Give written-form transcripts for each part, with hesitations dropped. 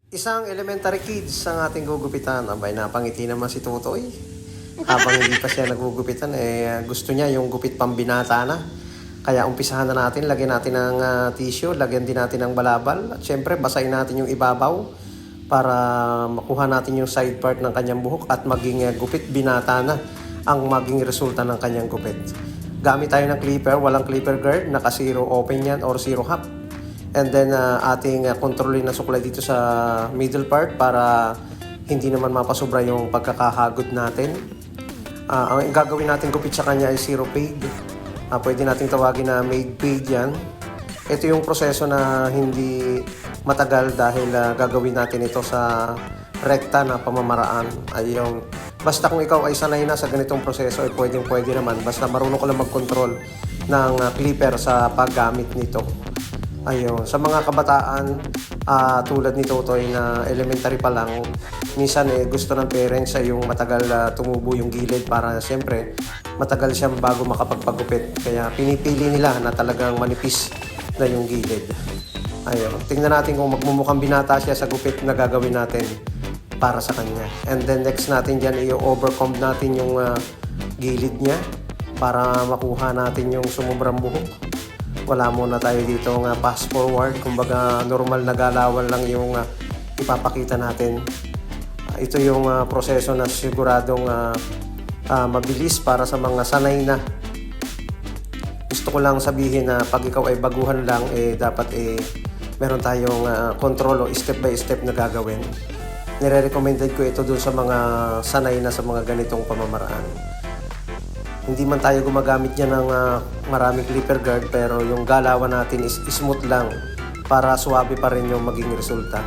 Isang elementary kids ang ating gugupitan. Abay, napangiti naman si Tutoy. Habang hindi pa siya nagugupitan, gusto niya yung gupit pambinata na. Kaya umpisahan na natin, lagyan natin ng tissue, lagyan din natin ng balabal. At syempre, basahin natin yung ibabaw para makuha natin yung side part ng kanyang buhok at maging gupit binata na ang maging resulta ng kanyang gupit. Gamit tayo ng clipper, walang clipper guard, naka zero open yan or zero half. And then ating kontrolin na suklay dito sa middle part para hindi naman mapasobra yung pagkakahagod natin. Ang gagawin natin gupit sa kanya ay zero fade. Pwede nating tawagin na made fade yan. Ito yung proseso na hindi matagal dahil gagawin natin ito sa rekta na pamamaraan. Ayun. Basta kung ikaw ay sanay na sa ganitong proseso, ay pwede naman. Basta marunong ka lang mag-control ng clipper sa paggamit nito. Ayun, sa mga kabataan tulad ni Totoy na elementary pa lang, minsan gusto ng parents ay yung matagal tumubo yung gilid para siyempre matagal siyang bago makapagpagupit. Kaya pinipili nila na talagang manipis na yung gilid. Ayun, tingnan natin kung magmumukhang binata siya sa gupit na gagawin natin para sa kanya. And then next natin dyan, i-overcomb natin yung gilid niya para makuha natin yung sumubrang buhok. Wala muna tayo dito nga fast forward, kumbaga normal na galawan lang yung ipapakita natin. Ito yung proseso na siguradong mabilis para sa mga sanay na. Gusto ko lang sabihin na pag ikaw ay baguhan lang, dapat meron tayong control o step by step na gagawin. Nire-recommended ko ito dun sa mga sanay na sa mga ganitong pamamaraan. Hindi man tayo gumagamit niya ng maraming clipper guard, pero yung galawan natin is smooth lang para suwabe pa rin yung maging resulta.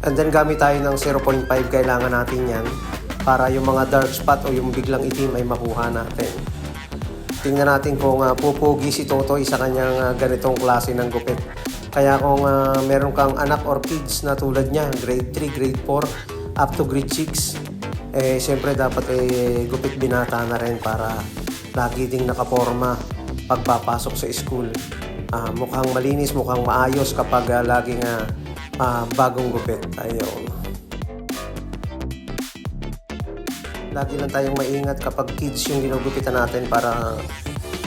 And then gamit tayo ng 0.5, kailangan natin yan para yung mga dark spot o yung biglang itim ay makuha natin. Tingnan natin kung pupugi si Totoy sa kanyang ganitong klase ng gupit. Kaya kung meron kang anak or kids na tulad niya, grade 3, grade 4, up to grade 6, siyempre dapat gupit binata na rin para lagi ding nakaporma pagpapasok sa school. Mukhang malinis, mukhang maayos kapag laging bagong gupit. Ayun. Lagi lang tayong maingat kapag kids yung ginugupitan natin para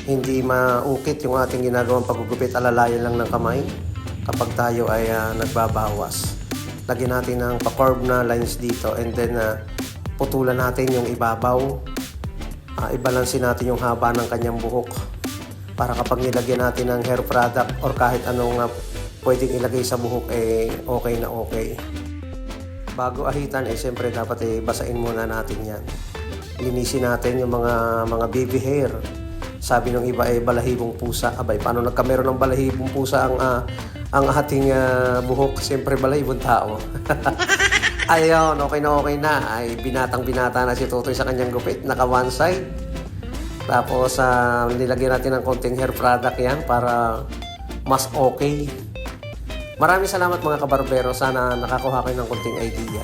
hindi maukit yung ating ginagawang paggugupit. Alalayan lang ng kamay kapag tayo ay nagbabawas. Lagyan natin ng pa-curve na lines dito and then putulan natin yung ibabaw. I-balance natin yung haba ng kanyang buhok para kapag nilagyan natin ng hair product or kahit anong pwedeng ilagay sa buhok, okay na okay. Bago ahitan, siyempre dapat basain muna natin yan. Linisin natin yung mga baby hair. Sabi ng iba balahibong pusa. Abay, paano nagkameron ng balahibong pusa ang ating buhok? Siyempre balahibong tao. Ayun, okay na. Ay, binatang-binata na si Totoy sa kanyang gupit. Naka one side. Tapos, nilagyan natin ng konting hair product yan para mas okay. Maraming salamat mga kabarbero. Sana nakakuha kayo ng konting idea.